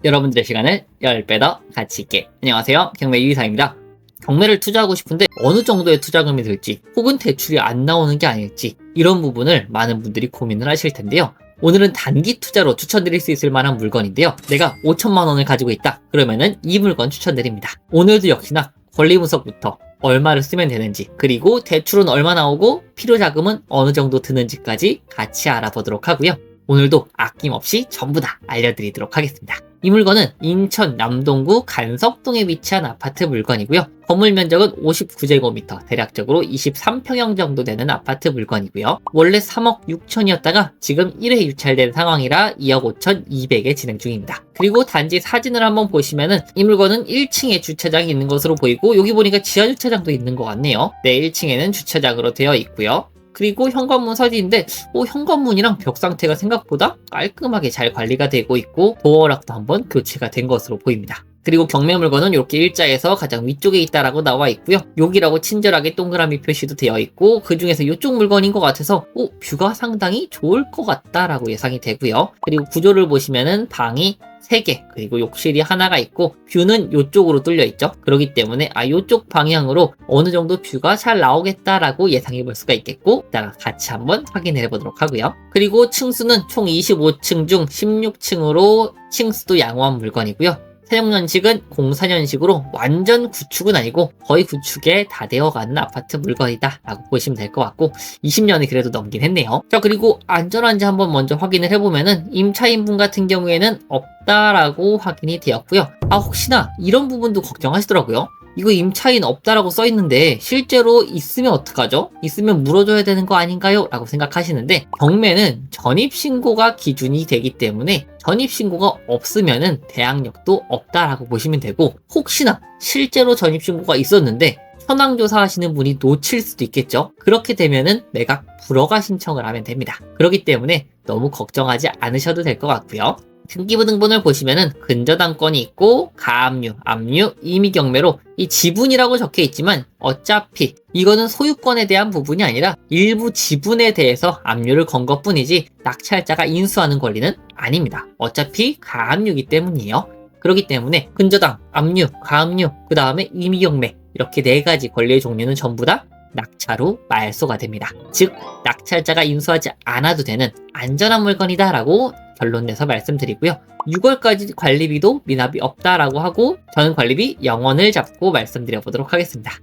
여러분들의 시간을 10배 더 가치 있게. 안녕하세요. 경매 유이사입니다. 경매를 투자하고 싶은데 어느 정도의 투자금이 들지 혹은 대출이 안 나오는 게 아닐지 이런 부분을 많은 분들이 고민을 하실 텐데요. 오늘은 단기 투자로 추천드릴 수 있을 만한 물건인데요. 내가 5천만 원을 가지고 있다. 그러면은 이 물건 추천드립니다. 오늘도 역시나 권리 분석부터 얼마를 쓰면 되는지, 그리고 대출은 얼마 나오고 필요자금은 어느 정도 드는지까지 같이 알아보도록 하고요. 오늘도 아낌없이 전부 다 알려드리도록 하겠습니다. 이 물건은 인천 남동구 간석동에 위치한 아파트 물건이고요. 건물 면적은 59제곱미터, 대략적으로 23평형 정도 되는 아파트 물건이고요. 원래 3억 6천이었다가 지금 1회 유찰된 상황이라 2억 5천2백에 진행 중입니다. 그리고 단지 사진을 한번 보시면은 이 물건은 1층에 주차장이 있는 것으로 보이고, 여기 보니까 지하 주차장도 있는 것 같네요. 네, 1층에는 주차장으로 되어 있고요. 그리고 현관문 사진인데 현관문이랑 벽 상태가 생각보다 깔끔하게 잘 관리가 되고 있고, 도어락도 한번 교체가 된 것으로 보입니다. 그리고 경매 물건은 이렇게 일자에서 가장 위쪽에 있다라고 나와 있고요. 여기라고 친절하게 동그라미 표시도 되어 있고, 그 중에서 이쪽 물건인 것 같아서 뷰가 상당히 좋을 것 같다라고 예상이 되고요. 그리고 구조를 보시면은 방이 3개, 그리고 욕실이 하나가 있고, 뷰는 이쪽으로 뚫려 있죠. 그렇기 때문에 이쪽 방향으로 어느 정도 뷰가 잘 나오겠다라고 예상해 볼 수가 있겠고, 이따가 같이 한번 확인해 보도록 하고요. 그리고 층수는 총 25층 중 16층으로 층수도 양호한 물건이고요. 사용연식은 04년식으로 완전 구축은 아니고 거의 구축에 다 되어가는 아파트 물건이다 라고 보시면 될 것 같고, 20년이 그래도 넘긴 했네요. 자, 그리고 안전한지 한번 먼저 확인을 해보면은 임차인분 같은 경우에는 없다라고 확인이 되었고요. 혹시나 이런 부분도 걱정하시더라고요. 이거 임차인 없다라고 써있는데 실제로 있으면 어떡하죠? 있으면 물어줘야 되는 거 아닌가요? 라고 생각하시는데, 경매는 전입신고가 기준이 되기 때문에 전입신고가 없으면은 대항력도 없다라고 보시면 되고, 혹시나 실제로 전입신고가 있었는데 현황조사 하시는 분이 놓칠 수도 있겠죠? 그렇게 되면은 매각 불허가 신청을 하면 됩니다. 그렇기 때문에 너무 걱정하지 않으셔도 될 것 같고요. 등기부등본을 보시면은 근저당권이 있고, 가압류, 압류, 임의경매로 이 지분이라고 적혀 있지만 어차피 이거는 소유권에 대한 부분이 아니라 일부 지분에 대해서 압류를 건 것뿐이지 낙찰자가 인수하는 권리는 아닙니다. 어차피 가압류이기 때문이에요. 그렇기 때문에 근저당, 압류, 가압류, 그 다음에 임의경매, 이렇게 4가지 권리의 종류는 전부 다 낙찰 후 말소가 됩니다. 즉 낙찰자가 인수하지 않아도 되는 안전한 물건이다 라고 결론 내서 말씀드리고요. 6월까지 관리비도 미납이 없다라고 하고, 저는 관리비 0원을 잡고 말씀드려 보도록 하겠습니다.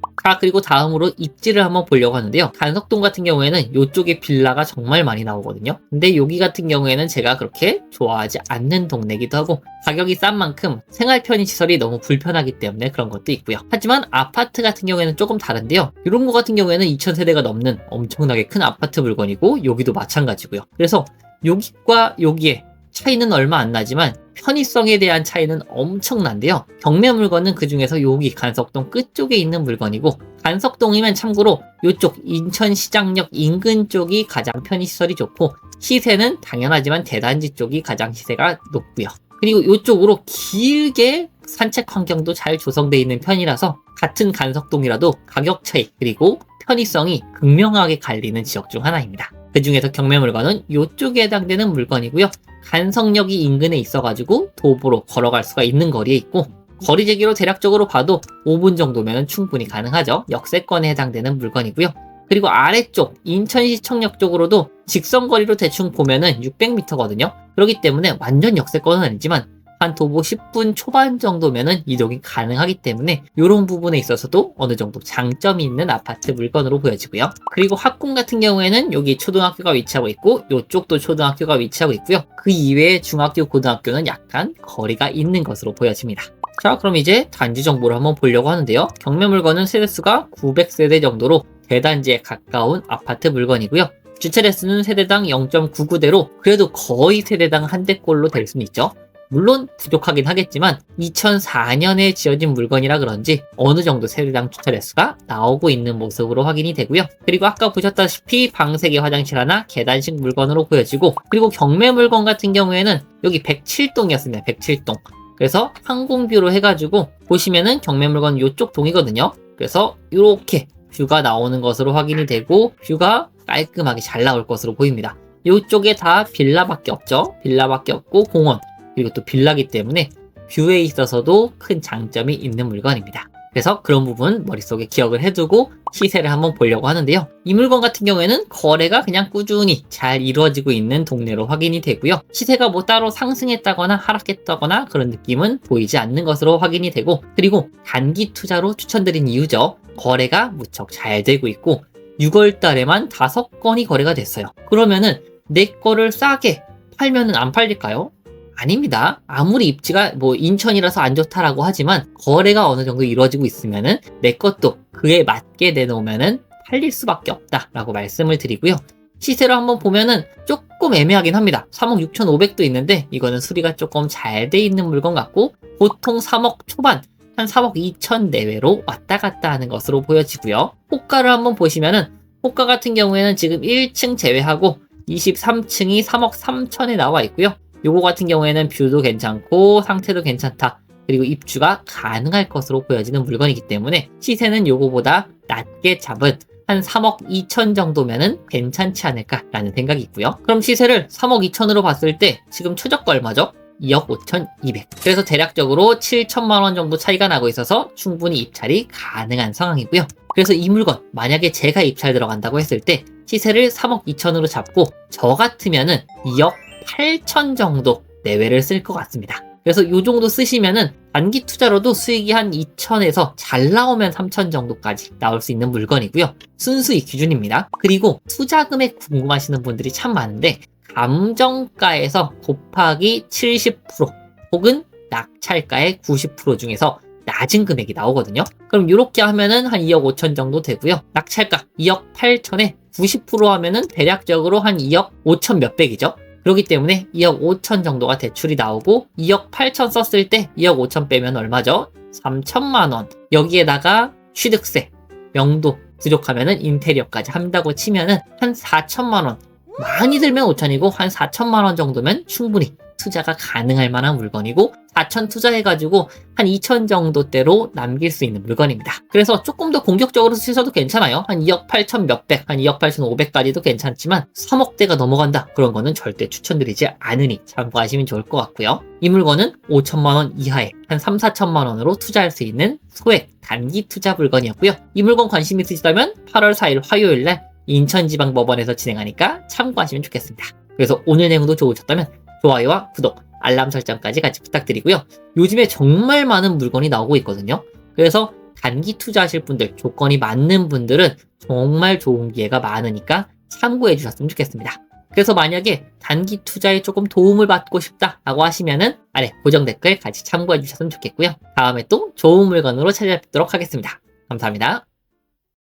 그리고 다음으로 입지를 한번 보려고 하는데요. 간석동 같은 경우에는 이쪽에 빌라가 정말 많이 나오거든요. 근데 여기 같은 경우에는 제가 그렇게 좋아하지 않는 동네이기도 하고, 가격이 싼 만큼 생활 편의시설이 너무 불편하기 때문에 그런 것도 있고요. 하지만 아파트 같은 경우에는 조금 다른데요. 이런 거 같은 경우에는 2000세대가 넘는 엄청나게 큰 아파트 물건이고, 여기도 마찬가지고요. 그래서 여기과 여기에 차이는 얼마 안 나지만 편의성에 대한 차이는 엄청난데요. 경매 물건은 그 중에서 여기 간석동 끝쪽에 있는 물건이고, 간석동이면 참고로 이쪽 인천시장역 인근 쪽이 가장 편의시설이 좋고, 시세는 당연하지만 대단지 쪽이 가장 시세가 높고요. 그리고 이쪽으로 길게 산책 환경도 잘 조성되어 있는 편이라서 같은 간석동이라도 가격 차이 그리고 편의성이 극명하게 갈리는 지역 중 하나입니다. 그 중에서 경매 물건은 이쪽에 해당되는 물건이고요. 간석역이 인근에 있어가지고 도보로 걸어갈 수가 있는 거리에 있고, 거리 제기로 대략적으로 봐도 5분 정도면 충분히 가능하죠. 역세권에 해당되는 물건이고요. 그리고 아래쪽 인천시청역 쪽으로도 직선거리로 대충 보면은 600m거든요. 그렇기 때문에 완전 역세권은 아니지만 한 도보 10분 초반 정도면은 이동이 가능하기 때문에 이런 부분에 있어서도 어느 정도 장점이 있는 아파트 물건으로 보여지고요. 그리고 학군 같은 경우에는 여기 초등학교가 위치하고 있고, 이쪽도 초등학교가 위치하고 있고요. 그 이외에 중학교, 고등학교는 약간 거리가 있는 것으로 보여집니다. 자, 그럼 이제 단지 정보를 한번 보려고 하는데요. 경매 물건은 세대수가 900세대 정도로 대단지에 가까운 아파트 물건이고요. 주차 대수는 세대당 0.99대로 그래도 거의 세대당 한 대꼴로 될 수는 있죠. 물론 부족하긴 하겠지만 2004년에 지어진 물건이라 그런지 어느 정도 세대당 주차 대수가 나오고 있는 모습으로 확인이 되고요. 그리고 아까 보셨다시피 방 3개, 화장실 하나, 계단식 물건으로 보여지고, 그리고 경매 물건 같은 경우에는 여기 107동이었습니다. 107동. 그래서 항공뷰로 해가지고 보시면은 경매 물건 이쪽 동이거든요. 그래서 이렇게 뷰가 나오는 것으로 확인이 되고, 뷰가 깔끔하게 잘 나올 것으로 보입니다. 이쪽에 다 빌라밖에 없죠. 빌라밖에 없고 공원, 그리고 또 빌라기 때문에 뷰에 있어서도 큰 장점이 있는 물건입니다. 그래서 그런 부분 머릿속에 기억을 해두고 시세를 한번 보려고 하는데요. 이 물건 같은 경우에는 거래가 그냥 꾸준히 잘 이루어지고 있는 동네로 확인이 되고요. 시세가 뭐 따로 상승했다거나 하락했다거나 그런 느낌은 보이지 않는 것으로 확인이 되고, 그리고 단기 투자로 추천드린 이유죠. 거래가 무척 잘 되고 있고 6월 달에만 5건이 거래가 됐어요. 그러면은 내 거를 싸게 팔면은 안 팔릴까요? 아닙니다. 아무리 입지가 뭐 인천이라서 안 좋다라고 하지만 거래가 어느 정도 이루어지고 있으면은 내 것도 그에 맞게 내놓으면은 팔릴 수밖에 없다라고 말씀을 드리고요. 시세로 한번 보면은 조금 애매하긴 합니다. 3억 6,500도 있는데 이거는 수리가 조금 잘 돼 있는 물건 같고, 보통 3억 초반 한 3억 2천 내외로 왔다 갔다 하는 것으로 보여지고요. 호가를 한번 보시면은 호가 같은 경우에는 지금 1층 제외하고 23층이 3억 3천에 나와 있고요. 요거 같은 경우에는 뷰도 괜찮고 상태도 괜찮다, 그리고 입주가 가능할 것으로 보여지는 물건이기 때문에 시세는 요거보다 낮게 잡은 한 3억 2천 정도면은 괜찮지 않을까라는 생각이 있고요. 그럼 시세를 3억 2천으로 봤을 때 지금 최저가 얼마죠? 2억 5,200. 그래서 대략적으로 7천만 원 정도 차이가 나고 있어서 충분히 입찰이 가능한 상황이고요. 그래서 이 물건 만약에 제가 입찰 들어간다고 했을 때 시세를 3억 2천으로 잡고 저 같으면은 2억 8천 정도 내외를 쓸 것 같습니다. 그래서 이 정도 쓰시면은 단기 투자로도 수익이 한 2천에서 잘 나오면 3천 정도까지 나올 수 있는 물건이고요. 순수익 기준입니다. 그리고 투자 금액 궁금하시는 분들이 참 많은데, 감정가에서 곱하기 70% 혹은 낙찰가의 90% 중에서 낮은 금액이 나오거든요. 그럼 이렇게 하면은 한 2억 5천 정도 되고요. 낙찰가 2억 8천에 90% 하면은 대략적으로 한 2억 5천 몇백이죠. 그렇기 때문에 2억 5천 정도가 대출이 나오고 2억 8천 썼을 때 2억 5천 빼면 얼마죠? 3천만 원. 여기에다가 취득세, 명도 부족하면은 인테리어까지 한다고 치면은 한 4천만 원. 많이 들면 5천이고 한 4천만 원 정도면 충분히 투자가 가능할 만한 물건이고, 4천 투자해가지고 한 2천 정도대로 남길 수 있는 물건입니다. 그래서 조금 더 공격적으로 쓰셔도 괜찮아요. 한 2억 8천 몇백, 한 2억 8천 5백까지도 괜찮지만 3억대가 넘어간다, 그런 거는 절대 추천드리지 않으니 참고하시면 좋을 것 같고요. 이 물건은 5천만 원 이하에 한 3, 4천만 원으로 투자할 수 있는 소액 단기 투자 물건이었고요. 이 물건 관심 있으시다면 8월 4일 화요일날 인천지방법원에서 진행하니까 참고하시면 좋겠습니다. 그래서 오늘 내용도 좋으셨다면 좋아요와 구독, 알람 설정까지 같이 부탁드리고요. 요즘에 정말 많은 물건이 나오고 있거든요. 그래서 단기 투자하실 분들, 조건이 맞는 분들은 정말 좋은 기회가 많으니까 참고해 주셨으면 좋겠습니다. 그래서 만약에 단기 투자에 조금 도움을 받고 싶다라고 하시면은 아래 고정 댓글 같이 참고해 주셨으면 좋겠고요. 다음에 또 좋은 물건으로 찾아뵙도록 하겠습니다. 감사합니다.